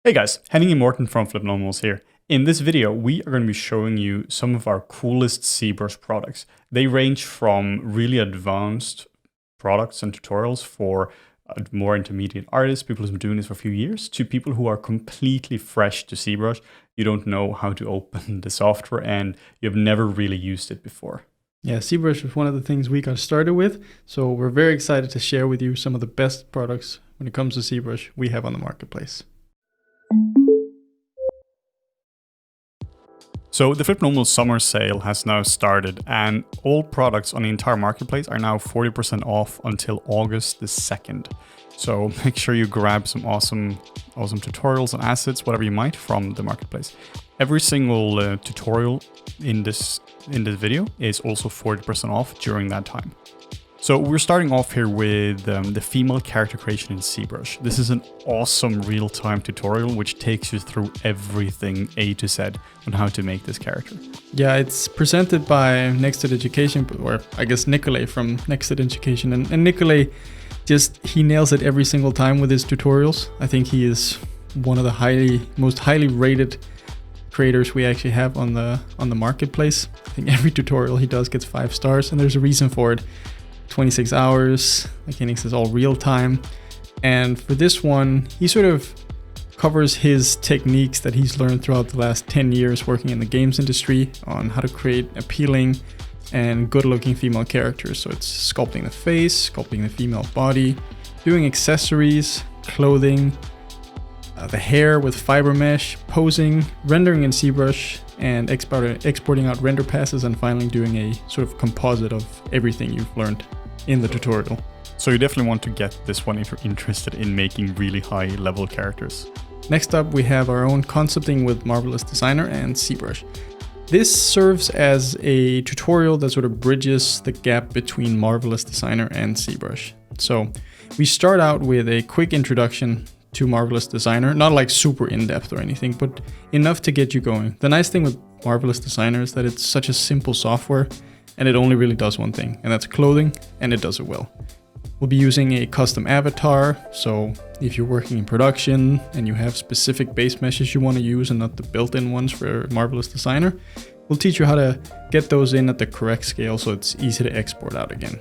Hey guys, Henning and Morten from FlippedNormals here. In this video, we are going to be showing you some of our coolest ZBrush products. They range from really advanced products and tutorials for more intermediate artists, people who've been doing this for a few years, to people who are completely fresh to ZBrush. You don't know how to open the software and you've never really used it before. Yeah, ZBrush was one of the things we got started with, so we're very excited to share with you some of the best products when it comes to ZBrush we have on the marketplace. So the FlippedNormals summer sale has now started and all products on the entire marketplace are now 40% off until August the 2nd. So make sure you grab some awesome tutorials and assets, whatever you might, from the marketplace. Every single tutorial in this video is also 40% off during that time. So we're starting off here with the female character creation in ZBrush. This is an awesome real-time tutorial which takes you through everything A to Z on how to make this character. Yeah, it's presented by Nexted Education, or I guess Nikolay from Nexted Education. And Nikolay, he nails it every single time with his tutorials. I think he is one of the most highly rated creators we actually have on the marketplace. I think every tutorial he does gets 5 stars, and there's a reason for it. 26 hours, like Henning says, all real time. And for this one, he sort of covers his techniques that he's learned throughout the last 10 years working in the games industry on how to create appealing and good looking female characters. So it's sculpting the face, sculpting the female body, doing accessories, clothing, the hair with fiber mesh, posing, rendering in ZBrush, and exporting out render passes, and finally doing a sort of composite of everything you've learned in the tutorial. So you definitely want to get this one if you're interested in making really high level characters. Next up, we have our own Concepting with Marvelous Designer and ZBrush. This serves as a tutorial that sort of bridges the gap between Marvelous Designer and ZBrush. So we start out with a quick introduction to Marvelous Designer, not like super in-depth or anything, but enough to get you going. The nice thing with Marvelous Designer is that it's such a simple software and it only really does one thing, and that's clothing, and it does it well. We'll be using a custom avatar, so if you're working in production and you have specific base meshes you want to use and not the built-in ones for Marvelous Designer, we'll teach you how to get those in at the correct scale so it's easy to export out again.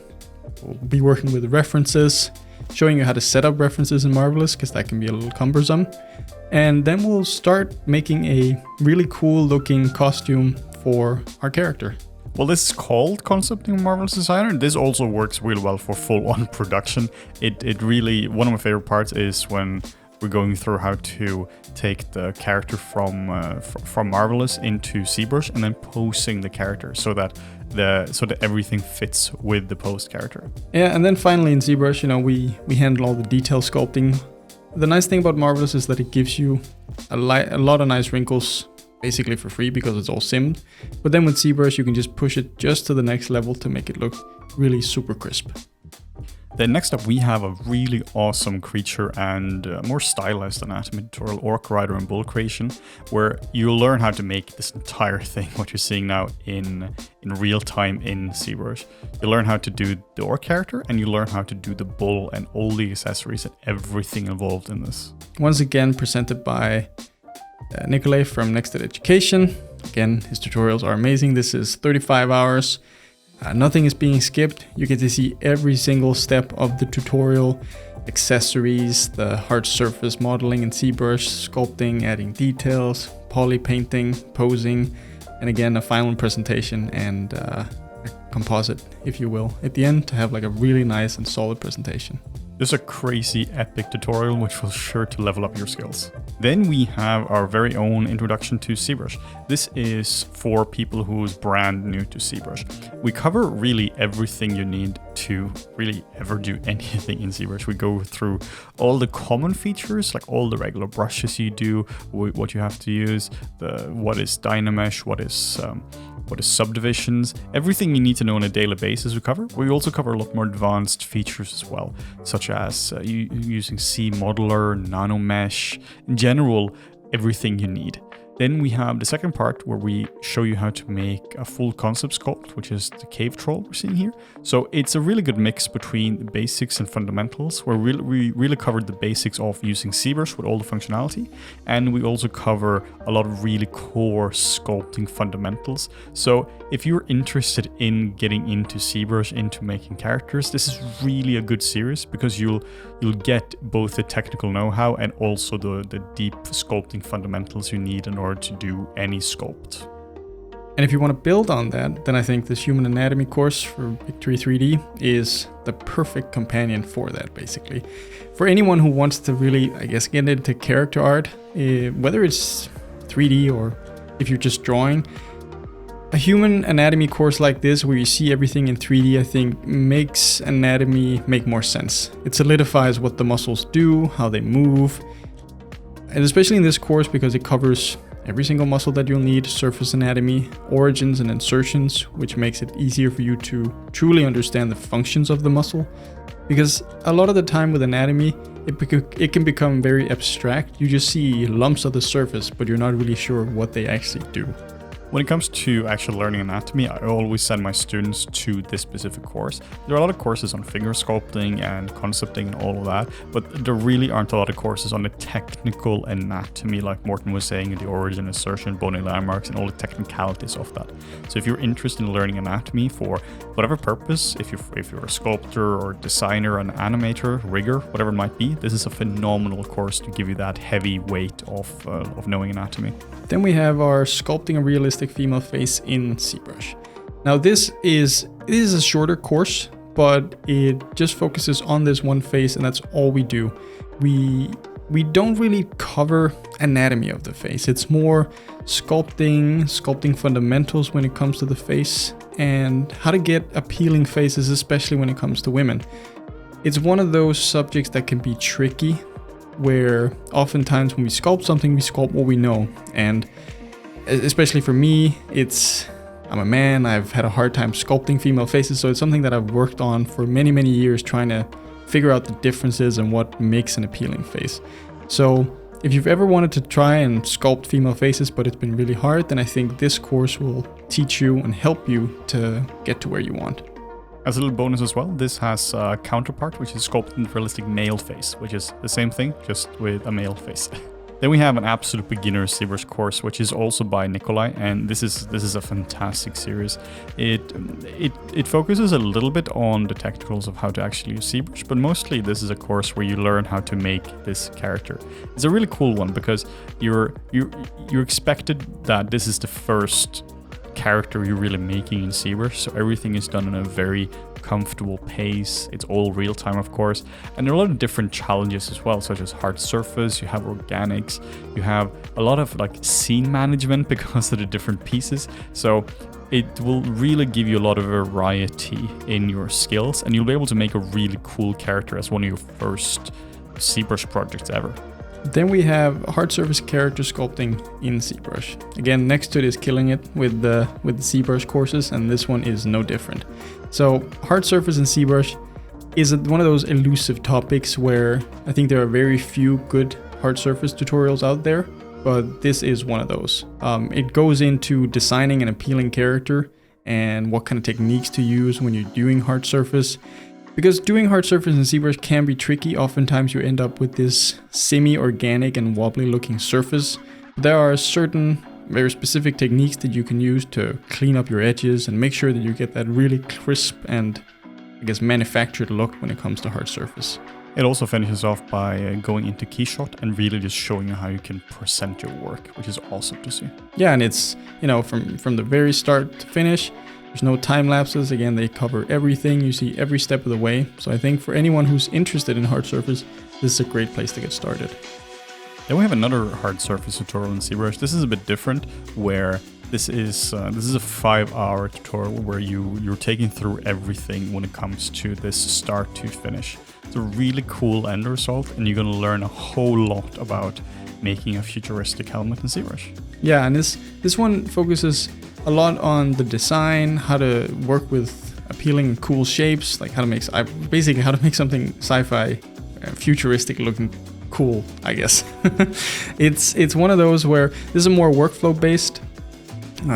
We'll be working with references, showing you how to set up references in Marvelous, because that can be a little cumbersome. And then we'll start making a really cool looking costume for our character. Well, this is called Concepting Marvelous Designer. This also works really well for full-on production. It really, one of my favorite parts is when we're going through how to take the character from Marvelous into ZBrush and then posing the character so that everything fits with the post character. Yeah, and then finally in ZBrush, we handle all the detail sculpting. The nice thing about Marvelous is that it gives you a lot of nice wrinkles basically for free because it's all simmed. But then with ZBrush, you can just push it just to the next level to make it look really super crisp. Then next up, we have a really awesome creature and more stylized anatomy tutorial, Orc Rider and Bull creation, where you'll learn how to make this entire thing, what you're seeing now in real time in ZBrush. You learn how to do the Orc character and you learn how to do the bull and all the accessories and everything involved in this. Once again, presented by Nikolay from Nexted Education. Again, his tutorials are amazing. This is 35 hours. Nothing is being skipped. You get to see every single step of the tutorial, accessories, the hard surface modeling in ZBrush, sculpting, adding details, poly painting, posing, and again, a final presentation and a composite, if you will, at the end to have like a really nice and solid presentation. This is a crazy epic tutorial which will sure to level up your skills. Then we have our very own introduction to ZBrush. This is for people who's brand new to ZBrush. We cover really everything you need to really ever do anything in ZBrush. We go through all the common features, like all the regular brushes you do, what you have to use, what is Dynamesh, what is subdivisions, everything you need to know on a daily basis we cover. We also cover a lot more advanced features as well, such as using C Modeler, Nanomesh, in general, everything you need. Then we have the second part where we show you how to make a full concept sculpt, which is the cave troll we're seeing here. So it's a really good mix between the basics and fundamentals, where we really covered the basics of using ZBrush with all the functionality. And we also cover a lot of really core sculpting fundamentals. So if you're interested in getting into ZBrush, into making characters, this is really a good series because you'll get both the technical know-how and also the deep sculpting fundamentals you need in order to do any sculpt. And if you want to build on that, then I think this Human Anatomy course for Victory 3D is the perfect companion for that, basically. For anyone who wants to really, I guess, get into character art, whether it's 3D or if you're just drawing, a Human Anatomy course like this, where you see everything in 3D, I think makes anatomy make more sense. It solidifies what the muscles do, how they move, and especially in this course because it covers every single muscle that you'll need, surface anatomy, origins and insertions, which makes it easier for you to truly understand the functions of the muscle. Because a lot of the time with anatomy, it can become very abstract. You just see lumps of the surface, but you're not really sure what they actually do. When it comes to actually learning anatomy, I always send my students to this specific course. There are a lot of courses on figure sculpting and concepting and all of that, but there really aren't a lot of courses on the technical anatomy, like Morten was saying, the origin, insertion, bony landmarks, and all the technicalities of that. So if you're interested in learning anatomy for whatever purpose, if you're a sculptor or designer, an animator, rigger, whatever it might be, this is a phenomenal course to give you that heavy weight of knowing anatomy. Then we have our Sculpting a Realistic Female Face in ZBrush. Now this is a shorter course, but it just focuses on this one face, and that's all we do. We don't really cover anatomy of the face. It's more sculpting fundamentals when it comes to the face, and how to get appealing faces, especially when it comes to women. It's one of those subjects that can be tricky, where oftentimes when we sculpt something, we sculpt what we know. And especially for me, I'm a man, I've had a hard time sculpting female faces, so it's something that I've worked on for many, many years, trying to figure out the differences and what makes an appealing face. So if you've ever wanted to try and sculpt female faces, but it's been really hard, then I think this course will teach you and help you to get to where you want. As a little bonus as well, this has a counterpart, which is Sculpting the Realistic Male Face, which is the same thing, just with a male face. Then we have an absolute beginner ZBrush course, which is also by Nikolai, and this is a fantastic series. It focuses a little bit on the technicals of how to actually use ZBrush, but mostly this is a course where you learn how to make this character. It's a really cool one because you're expected that this is the first character you're really making in ZBrush, so everything is done in a very comfortable pace. It's all real time, of course, and there are a lot of different challenges as well, such as hard surface, you have organics, you have a lot of like scene management because of the different pieces. So it will really give you a lot of variety in your skills, and you'll be able to make a really cool character as one of your first ZBrush projects ever. Then we have hard surface character sculpting in ZBrush. Again, next to it is killing it with the ZBrush courses, and this one is no different. So hard surface in ZBrush is one of those elusive topics where I think there are very few good hard surface tutorials out there, but this is one of those. It goes into designing an appealing character and what kind of techniques to use when you're doing hard surface. Because doing hard surface in ZBrush can be tricky. Oftentimes you end up with this semi-organic and wobbly looking surface. There are certain very specific techniques that you can use to clean up your edges and make sure that you get that really crisp and, I guess, manufactured look when it comes to hard surface. It also finishes off by going into Keyshot and really just showing you how you can present your work, which is awesome to see. Yeah, and it's, from the very start to finish, there's no time lapses. Again, they cover everything. You see every step of the way. So I think for anyone who's interested in hard surface, this is a great place to get started. Then we have another hard surface tutorial in ZBrush. This is a bit different, where this is a 5-hour tutorial where you're taking through everything when it comes to this start to finish. It's a really cool end result, and you're going to learn a whole lot about making a futuristic helmet in ZBrush. Yeah, and this one focuses a lot on the design, how to work with appealing cool shapes, like how to make something sci-fi, futuristic looking cool, I guess. It's one of those where this is a more workflow based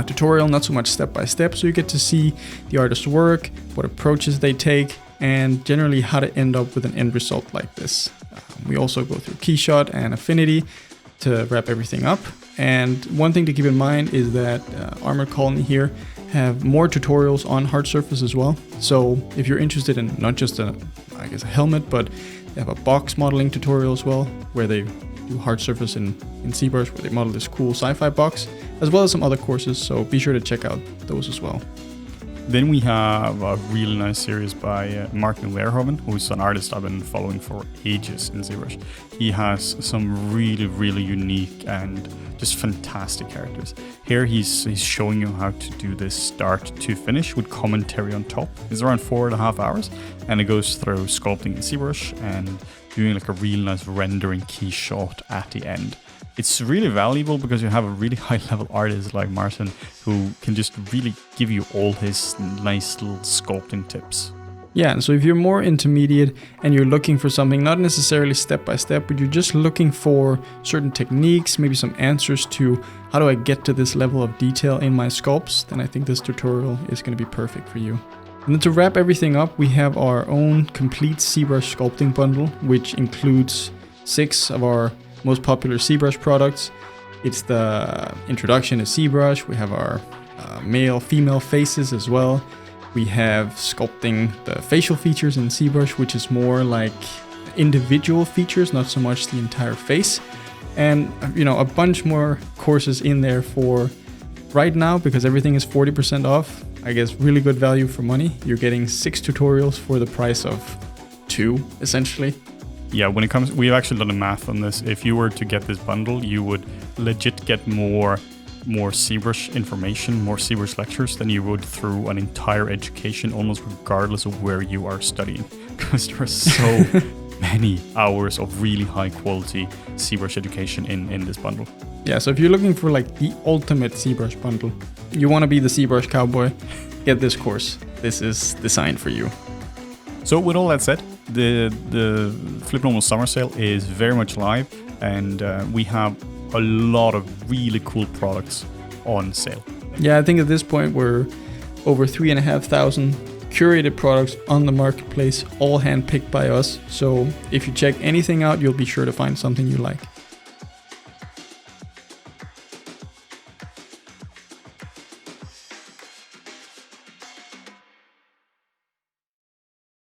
tutorial, not so much step by step. So you get to see the artist's work, what approaches they take, and generally how to end up with an end result like this. We also go through Keyshot and Affinity to wrap everything up. And one thing to keep in mind is that Armored Colony here have more tutorials on hard surface as well. So if you're interested in not just a helmet, but they have a box modeling tutorial as well, where they do hard surface in ZBrush, where they model this cool sci-fi box, as well as some other courses. So be sure to check out those as well. Then we have a really nice series by Martin Lehrhoven, who's an artist I've been following for ages in ZBrush. He has some really, really unique and just fantastic characters. Here he's showing you how to do this start to finish with commentary on top. It's around 4.5 hours, and it goes through sculpting in ZBrush and doing like a really nice rendering key shot at the end. It's really valuable because you have a really high level artist like Martin who can just really give you all his nice little sculpting tips. Yeah, and so if you're more intermediate and you're looking for something, not necessarily step by step, but you're just looking for certain techniques, maybe some answers to how do I get to this level of detail in my sculpts, then I think this tutorial is going to be perfect for you. And then to wrap everything up, we have our own complete ZBrush sculpting bundle, which includes 6 of our most popular ZBrush products. It's the introduction to ZBrush. We have our male, female faces as well. We have sculpting the facial features in ZBrush, which is more like individual features, not so much the entire face. And a bunch more courses in there for right now, because everything is 40% off. I guess really good value for money. You're getting 6 tutorials for the price of 2, essentially. Yeah, when it comes, we've actually done the math on this. If you were to get this bundle, you would legit get more ZBrush information, more ZBrush lectures than you would through an entire education, almost regardless of where you are studying, because there are so many hours of really high quality ZBrush education in this bundle. Yeah, so if you're looking for like the ultimate ZBrush bundle, you want to be the ZBrush cowboy, get this course. This is designed for you. So with all that said, the FlippedNormals summer sale is very much live, and we have a lot of really cool products on sale. Yeah, I think at this point we're over 3,500 curated products on the marketplace, all handpicked by us. So if you check anything out, you'll be sure to find something you like.